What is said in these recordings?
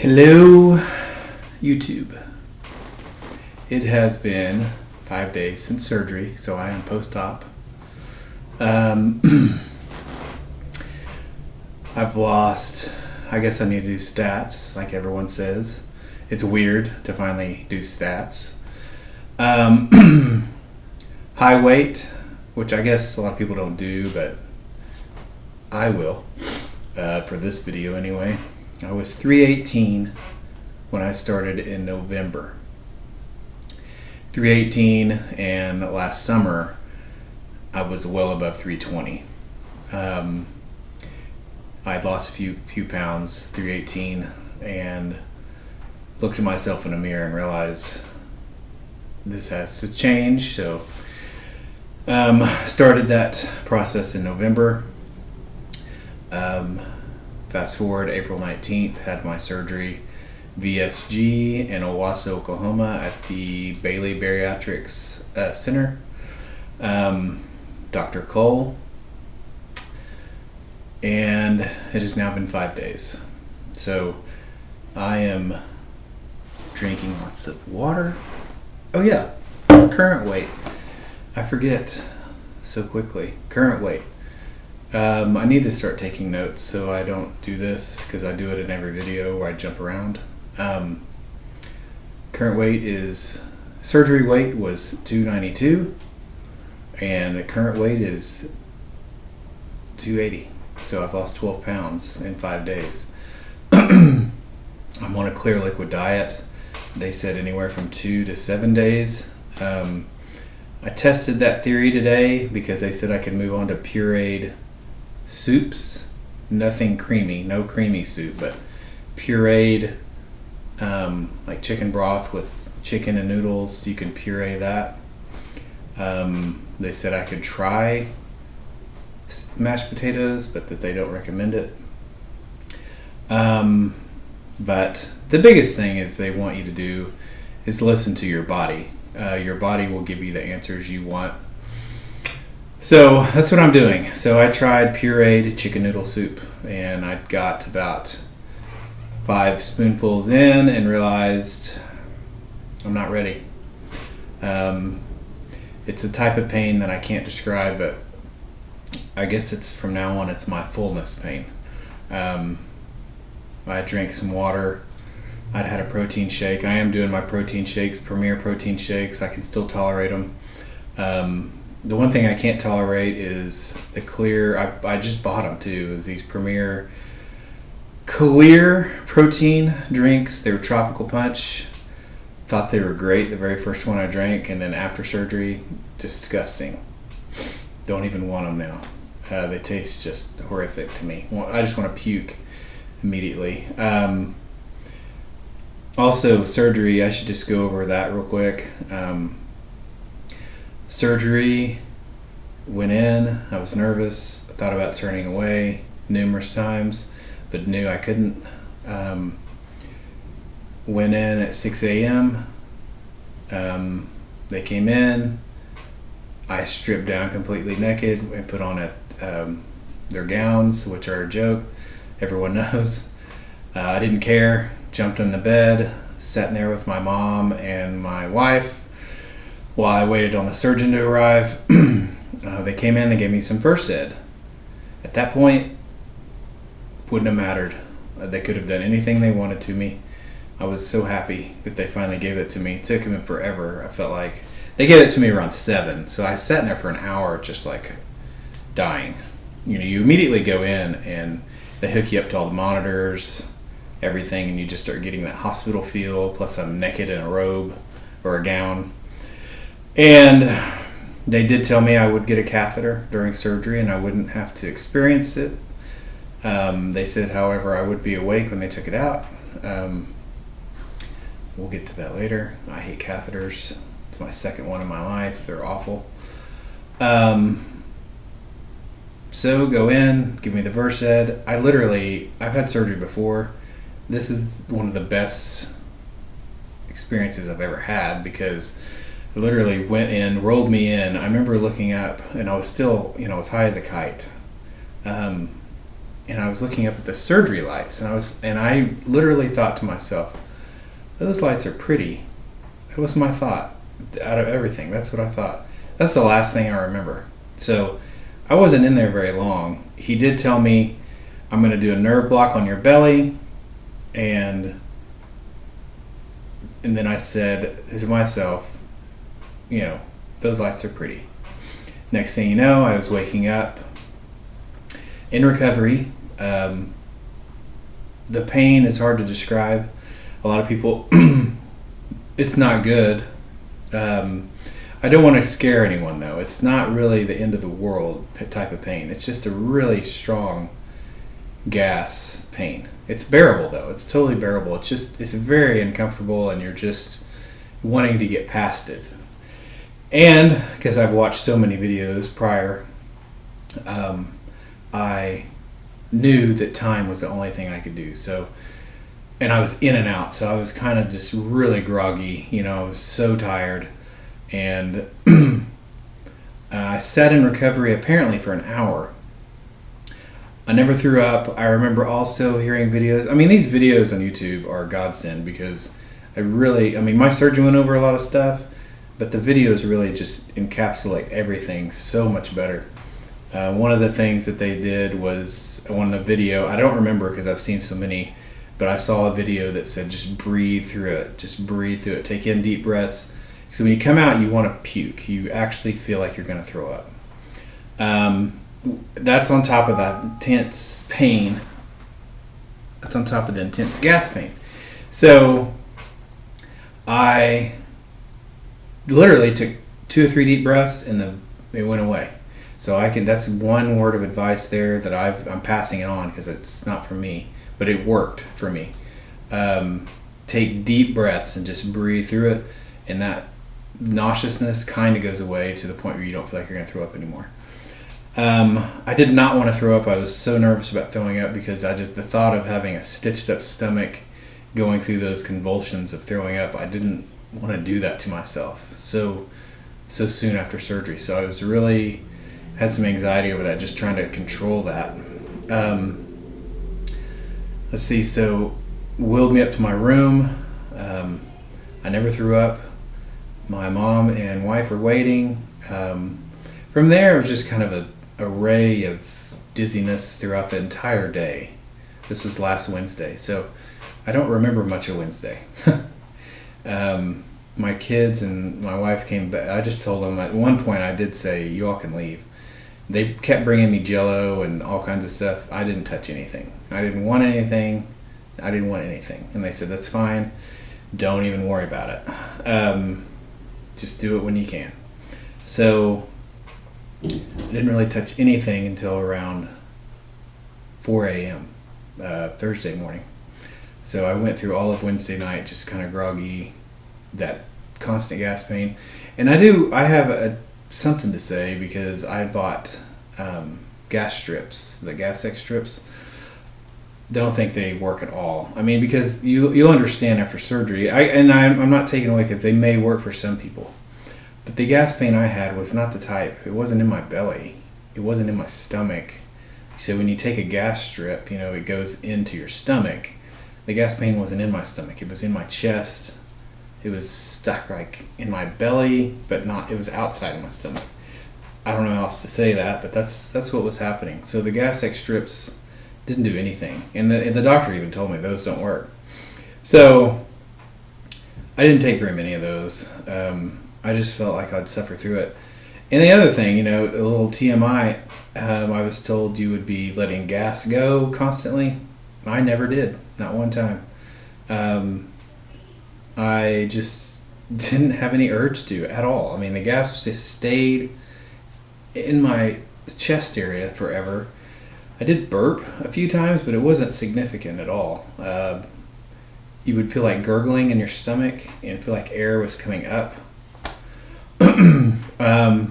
Hello, YouTube. It has been 5 days since surgery, so I am post-op. I've lost, I guess I need to do stats, like everyone says. It's weird to finally do stats. High weight, which I guess a lot of people don't do, but I will, for this video anyway. I was 318 when I started in November. 318, and last summer I was well above 320. I'd lost a few pounds, 318, and looked at myself in a mirror and realized this has to change. So started that process in November. Fast forward, April 19th, had my surgery, VSG in Owasso, Oklahoma, at the Bailey Bariatrics Center. Dr. Cole. And it has now been 5 days. So I am drinking lots of water. Oh yeah, current weight. I forget so quickly. Current weight. I need to start taking notes so I don't do this, because I do it in every video where I jump around. Current weight is, surgery weight was 292, and the current weight is 280. So I've lost 12 pounds in 5 days. I'm on a clear liquid diet. They said anywhere from 2 to 7 days. I tested that theory today because they said I could move on to pureed soups. Nothing creamy, no creamy soup, but pureed, like chicken broth with chicken and noodles. You can puree that. They said I could try mashed potatoes, but that they don't recommend it. But the biggest thing is they want you to do is listen to your body. Your body will give you the answers you want. So that's what I'm doing. So I tried pureed chicken noodle soup, and I got about 5 spoonfuls in and realized I'm not ready. It's a type of pain that I can't describe, but I guess it's from now on, it's my fullness pain. I drank some water. I'd had a protein shake. I am doing my protein shakes, Premier protein shakes. I can still tolerate them. The one thing I can't tolerate is the clear, I just bought them too, is these Premier clear protein drinks. They were Tropical Punch. Thought they were great, the very first one I drank, and then after surgery, disgusting. Don't even want them now. They taste just horrific to me. I just want to puke immediately. Also, surgery, I should just go over that real quick. Surgery, went in, I was nervous, I thought about turning away numerous times, but knew I couldn't. Went in at 6 a.m. They came in, I stripped down completely naked and put on their gowns, which are a joke, everyone knows. I didn't care, jumped in the bed, sat in there with my mom and my wife while I waited on the surgeon to arrive. They came in, they gave me some first aid. At that point, wouldn't have mattered. They could have done anything they wanted to me. I was so happy that they finally gave it to me. It took them forever. I felt like they gave it to me around 7, so I sat in there for an hour just like dying. You know, you immediately go in and they hook you up to all the monitors, everything, and you just start getting that hospital feel. Plus I'm naked in a robe or a gown. And they did tell me I would get a catheter during surgery and I wouldn't have to experience it. They said, however, I would be awake when they took it out. We'll get to that later. I hate catheters. It's my second one in my life. They're awful. So go in, give me the Versed. I've had surgery before. This is one of the best experiences I've ever had, because I literally went in, rolled me in. I remember looking up and I was still, as high as a kite. and I was looking up at the surgery lights, and I literally thought to myself, those lights are pretty. That was my thought out of everything. That's what I thought. That's the last thing I remember. So I wasn't in there very long. He did tell me, I'm going to do a nerve block on your belly, and then I said to myself, those lights are pretty. Next thing you know, I was waking up in recovery. The pain is hard to describe. A lot of people, it's not good. I don't want to scare anyone, though. It's not really the end of the world type of pain. It's just a really strong gas pain. It's bearable, though. It's totally bearable. It's very uncomfortable, and you're just wanting to get past it. And because I've watched so many videos prior, I knew that time was the only thing I could do. So, and I was in and out, so I was kind of just really groggy. I was so tired. And I sat in recovery apparently for an hour. I never threw up. I remember also hearing videos. I mean, these videos on YouTube are a godsend because my surgeon went over a lot of stuff, but the videos really just encapsulate everything so much better. One of the things that they did was on the video, I don't remember because I've seen so many, but I saw a video that said just breathe through it. Just breathe through it. Take in deep breaths. So when you come out, you want to puke. You actually feel like you're going to throw up. That's on top of that intense pain. That's on top of the intense gas pain. So I literally took 2 or 3 deep breaths and it went away. So that's one word of advice there that I'm passing it on because it's not for me, but it worked for me. Take deep breaths and just breathe through it, and that nauseousness kind of goes away to the point where you don't feel like you're going to throw up anymore. I did not want to throw up. I was so nervous about throwing up because the thought of having a stitched up stomach going through those convulsions of throwing up, I didn't want to do that to myself so soon after surgery. So I was really had some anxiety over that, just trying to control that. Let's see, so wheeled me up to my room. I never threw up. My mom and wife were waiting. From there, it was just kind of an array of dizziness throughout the entire day. This was last Wednesday, so I don't remember much of Wednesday. My kids and my wife came back. I just told them at one point, I did say, you all can leave. They kept bringing me Jell-O and all kinds of stuff. I didn't touch anything. I didn't want anything. And they said, that's fine. Don't even worry about it. Just do it when you can. So I didn't really touch anything until around 4 a.m. Thursday morning. So I went through all of Wednesday night just kind of groggy, that constant gas pain. And I have something to say because I bought gas strips, the gastric strips. Don't think they work at all. I mean, because you'll understand after surgery. I'm not taking away because they may work for some people, but the gas pain I had was not the type. It wasn't in my belly. It wasn't in my stomach. So when you take a gas strip, it goes into your stomach. The gas pain wasn't in my stomach. It was in my chest. It was stuck like in my belly, but not. It was outside of my stomach. I don't know how else to say that, but that's what was happening. So the gastric strips didn't do anything, and the doctor even told me those don't work. So I didn't take very many of those. I just felt like I'd suffer through it. And the other thing, a little TMI, I was told you would be letting gas go constantly. I never did, not one time. I just didn't have any urge to at all. I mean, the gas just stayed in my chest area forever. I did burp a few times, but it wasn't significant at all. You would feel like gurgling in your stomach and feel like air was coming up.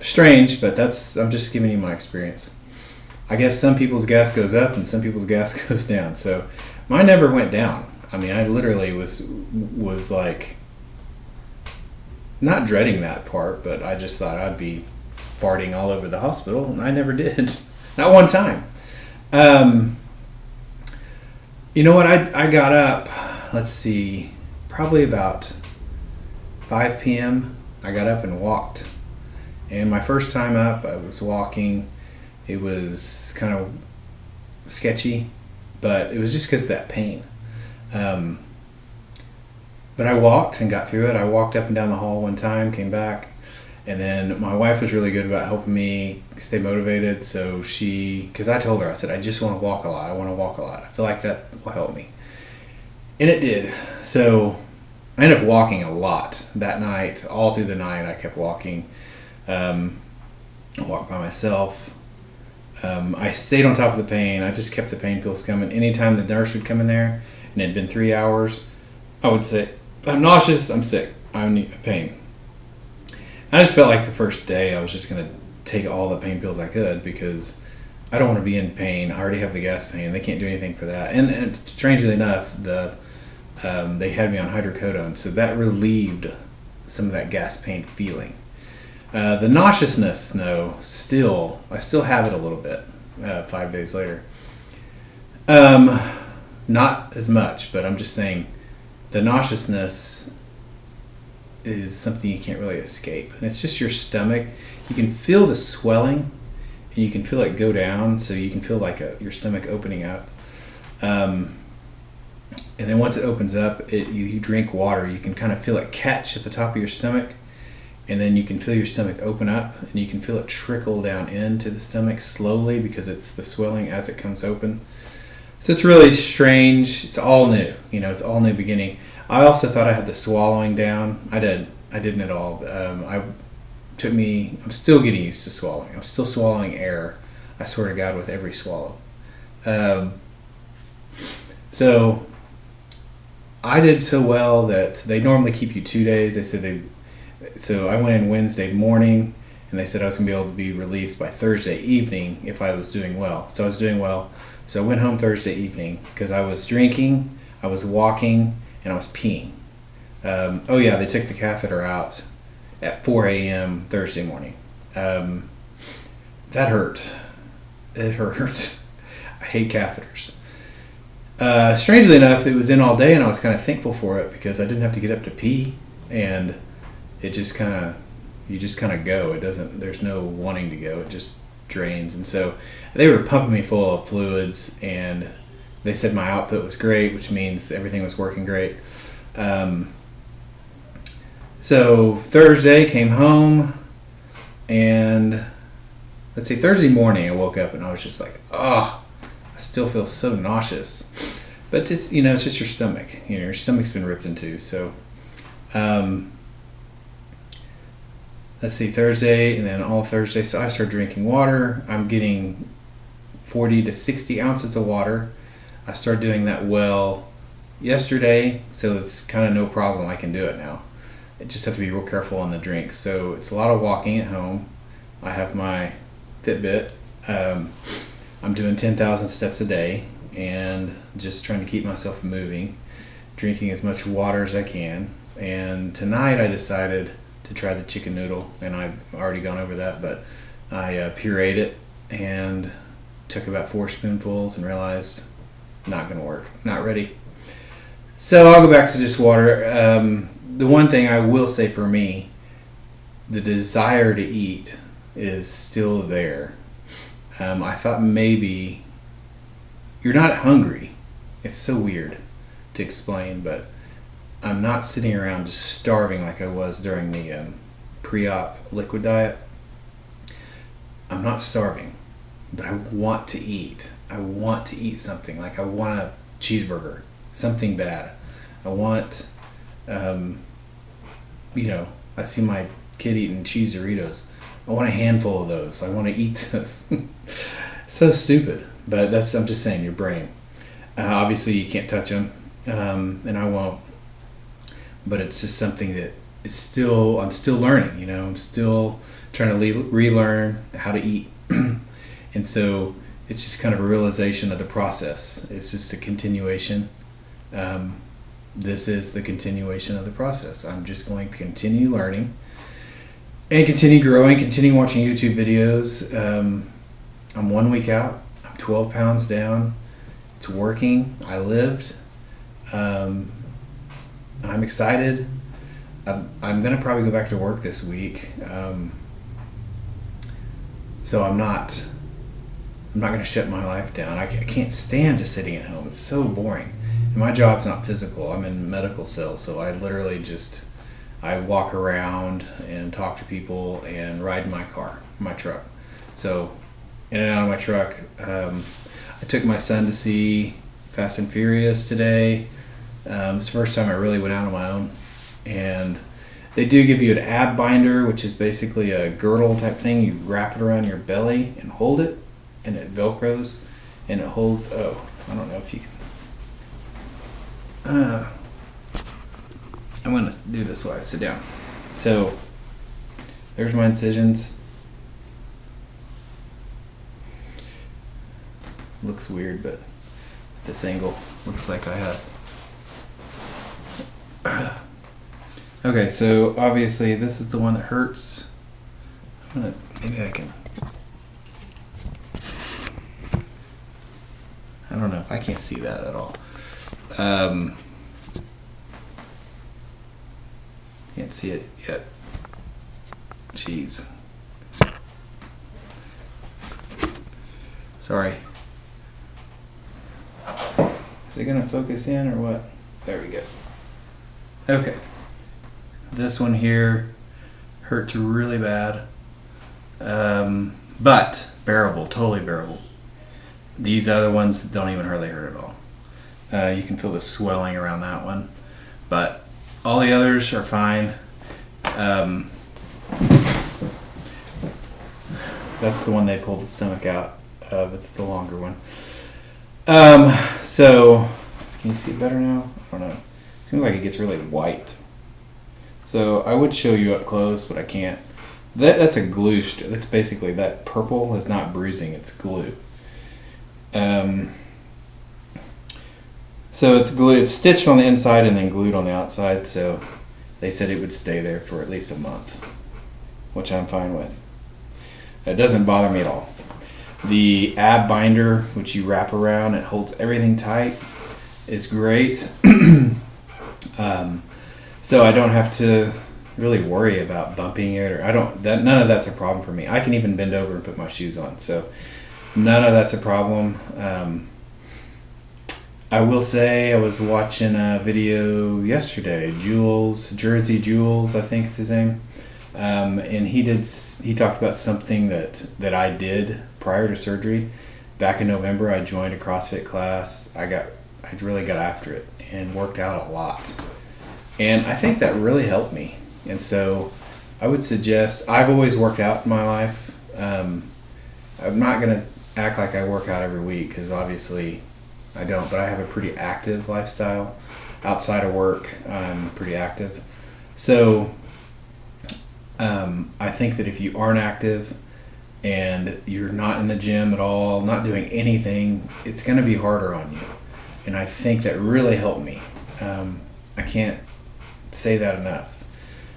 Strange, but I'm just giving you my experience. I guess some people's gas goes up and some people's gas goes down. So mine never went down. I mean, I literally was like not dreading that part, but I just thought I'd be farting all over the hospital, and I never did. Not one time. You know what? I got up, let's see, probably about 5 p.m. I got up and walked. And my first time up, I was walking. It was kind of sketchy, but it was just because of that pain. But I walked and got through it. I walked up and down the hall one time, came back, and then my wife was really good about helping me stay motivated. So because I told her, I said, I just want to walk a lot. I want to walk a lot. I feel like that will help me. And it did. So I ended up walking a lot that night. All through the night, I kept walking. I walked by myself. I stayed on top of the pain. I just kept the pain pills coming. Anytime the nurse would come in there, and it had been 3 hours, I would say, I'm nauseous, I'm sick, I need pain. I just felt like the first day I was just going to take all the pain pills I could because I don't want to be in pain. I already have the gas pain. They can't do anything for that. And strangely enough, they had me on hydrocodone, so that relieved some of that gas pain feeling. The nauseousness, though, I still have it a little bit 5 days later. Not as much, but I'm just saying the nauseousness is something you can't really escape. And it's just your stomach. You can feel the swelling, and you can feel it go down, so you can feel like your stomach opening up. And then once it opens up, you drink water, you can kind of feel it catch at the top of your stomach. And then you can feel your stomach open up, and you can feel it trickle down into the stomach slowly because it's the swelling as it comes open. So it's really strange. It's all new. It's all new beginning. I also thought I had the swallowing down. I didn't at all. I'm still getting used to swallowing. I'm still swallowing air, I swear to God, with every swallow. So I did so well that they normally keep you 2 days. They said so I went in Wednesday morning, and they said I was going to be able to be released by Thursday evening if I was doing well. So I was doing well. So I went home Thursday evening because I was drinking, I was walking, and I was peeing. They took the catheter out at 4 a.m. Thursday morning. That hurt. It hurt. I hate catheters. Strangely enough, it was in all day, and I was kind of thankful for it because I didn't have to get up to pee, and it just you just kind of go. There's no wanting to go. It just drains. And so they were pumping me full of fluids, and they said my output was great, which means everything was working great. So Thursday came home, and Thursday morning I woke up and I was just like, I still feel so nauseous. But it's just your stomach. Your stomach's been ripped in two. So Thursday, and then all Thursday, so I started drinking water. I'm getting 40 to 60 ounces of water. I started doing that well yesterday, so it's kind of no problem. I can do it now. I just have to be real careful on the drinks. So it's a lot of walking at home. I have my Fitbit. I'm doing 10,000 steps a day and just trying to keep myself moving, drinking as much water as I can. And tonight I decided to try the chicken noodle, and I've already gone over that, but I pureed it and took about 4 spoonfuls and realized not going to work, not ready. So I'll go back to just water. The one thing I will say for me, the desire to eat is still there. I thought maybe you're not hungry. It's so weird to explain, but I'm not sitting around just starving like I was during the pre-op liquid diet. I'm not starving, but I want to eat. I want to eat something. Like I want a cheeseburger, something bad. I want, I see my kid eating cheese Doritos. I want a handful of those. I want to eat those. So stupid, but I'm just saying, your brain. Obviously, you can't touch them, and I won't. But it's just something that I'm still learning. I'm still trying to relearn how to eat, and so it's just kind of a realization of the process. It's just a continuation. This is the continuation of the process. I'm just going to continue learning and continue growing, continue watching YouTube videos. I'm 1 week out. I'm 12 pounds down. It's working. I lived. I'm excited. I'm gonna probably go back to work this week. So I'm not gonna shut my life down. I can't stand just sitting at home. It's so boring. And my job's not physical. I'm in medical sales, so I literally I walk around and talk to people and ride in my truck. So in and out of my truck. I took my son to see Fast and Furious today. It's the first time I really went out on my own. And they do give you an ab binder, which is basically a girdle type thing. You wrap it around your belly and hold it, and it velcros, and it holds. Oh, I don't know if you can. I'm gonna do this while I sit down. So there's my incisions. Looks weird, but this angle looks like I have. Okay, so obviously this is the one that hurts. Maybe I can. I don't know if I can't see that at all. Can't see it yet. Jeez. Sorry. Is it gonna focus in or what? There we go. Okay. This one here hurt really bad. But bearable, totally bearable. These other ones don't even hardly hurt at all. You can feel the swelling around that one. But all the others are fine. That's the one they pulled the stomach out of. It's the longer one. So can you see it better now? I don't know. It seems like it gets really white. So I would show you up close, but I can't. That's a glue. That's basically that purple is not bruising; it's glue. So it's glue. It's stitched on the inside and then glued on the outside. So they said it would stay there for at least a month, which I'm fine with. It doesn't bother me at all. The ab binder, which you wrap around, it holds everything tight, is great. So I don't have to really worry about bumping it, or none of that's a problem for me. I can even bend over and put my shoes on, so none of that's a problem. I will say I was watching a video yesterday, Jersey Jules, I think it's his name. And he talked about something that I did prior to surgery. Back in November, I joined a CrossFit class. I really got after it and worked out a lot. And I think that really helped me. And so I would suggest, I've always worked out in my life. I'm not going to act like I work out every week, because obviously I don't, but I have a pretty active lifestyle. Outside of work, I'm pretty active. So I think that if you aren't active and you're not in the gym at all, not doing anything, it's going to be harder on you. And I think that really helped me. I can't say that enough.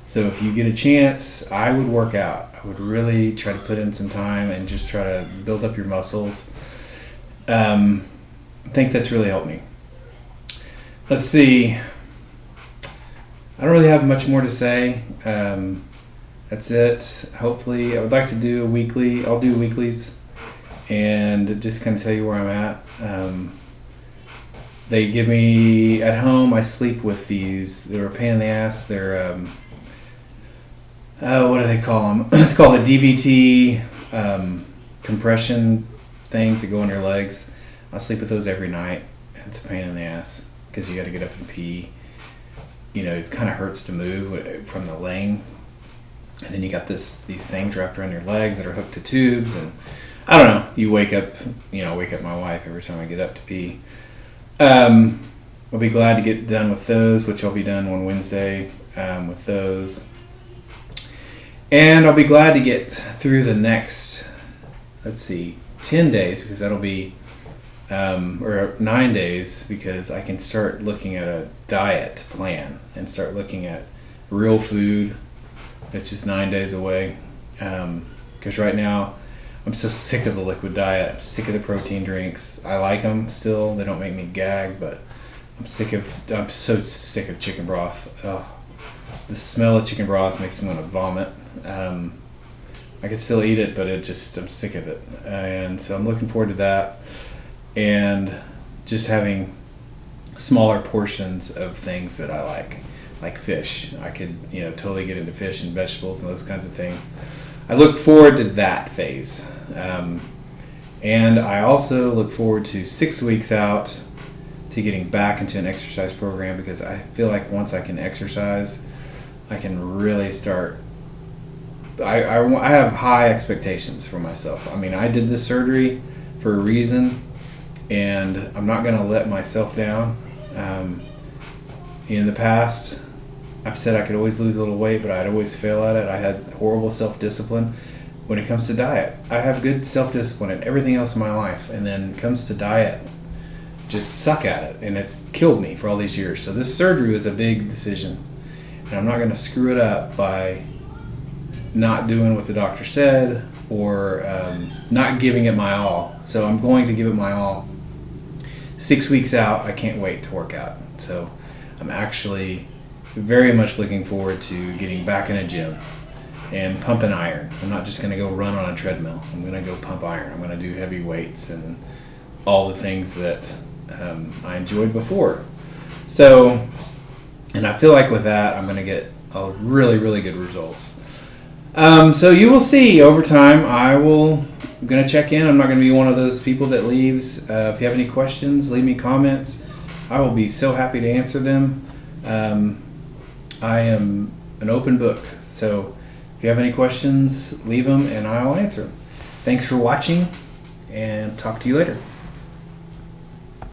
So if you get a chance, I would work out. I would really try to put in some time and just try to build up your muscles. I think that's really helped me. Let's see. I don't really have much more to say. That's it. Hopefully, I would like to do a weekly. I'll do weeklies and just kind of tell you where I'm at. They give me at home. I sleep with these. They're a pain in the ass. They're what do they call them? It's called a DVT compression things that go on your legs. I sleep with those every night. It's a pain in the ass because you got to get up and pee. You know, it kind of hurts to move from the laying. And then you got these things wrapped around your legs that are hooked to tubes, and I don't know. You wake up my wife every time I get up to pee. I'll be glad to get done with those, which I'll be done on Wednesday with those. And I'll be glad to get through the next, 10 days, because that'll be, or 9 days, because I can start looking at a diet plan and start looking at real food, which is 9 days away. Because right now I'm so sick of the liquid diet. I'm sick of the protein drinks. I like them still. They don't make me gag, but I'm so sick of chicken broth. Oh, the smell of chicken broth makes me want to vomit. I could still eat it, but I'm sick of it. And so I'm looking forward to that. And just having smaller portions of things that I like fish. I could, totally get into fish and vegetables and those kinds of things. I look forward to that phase. And I also look forward to 6 weeks out to getting back into an exercise program, because I feel like once I can exercise, I can really start. I have high expectations for myself. I mean, I did this surgery for a reason, and I'm not going to let myself down. In the past, I've said I could always lose a little weight, but I'd always fail at it. I had horrible self-discipline when it comes to diet. I have good self-discipline in everything else in my life, and then it comes to diet, just suck at it, and it's killed me for all these years. So this surgery was a big decision, and I'm not going to screw it up by not doing what the doctor said or not giving it my all. So I'm going to give it my all. 6 weeks out, I can't wait to work out. So I'm actually very much looking forward to getting back in a gym and pumping iron. I'm not just going to go run on a treadmill. I'm going to go pump iron. I'm going to do heavy weights and all the things that I enjoyed before. So, and I feel like with that, I'm going to get a really, really good results. So you will see over time. I'm going to check in. I'm not going to be one of those people that leaves. If you have any questions, leave me comments. I will be so happy to answer them. I am an open book. So if you have any questions, leave them and I'll answer them. Thanks for watching, and talk to you later.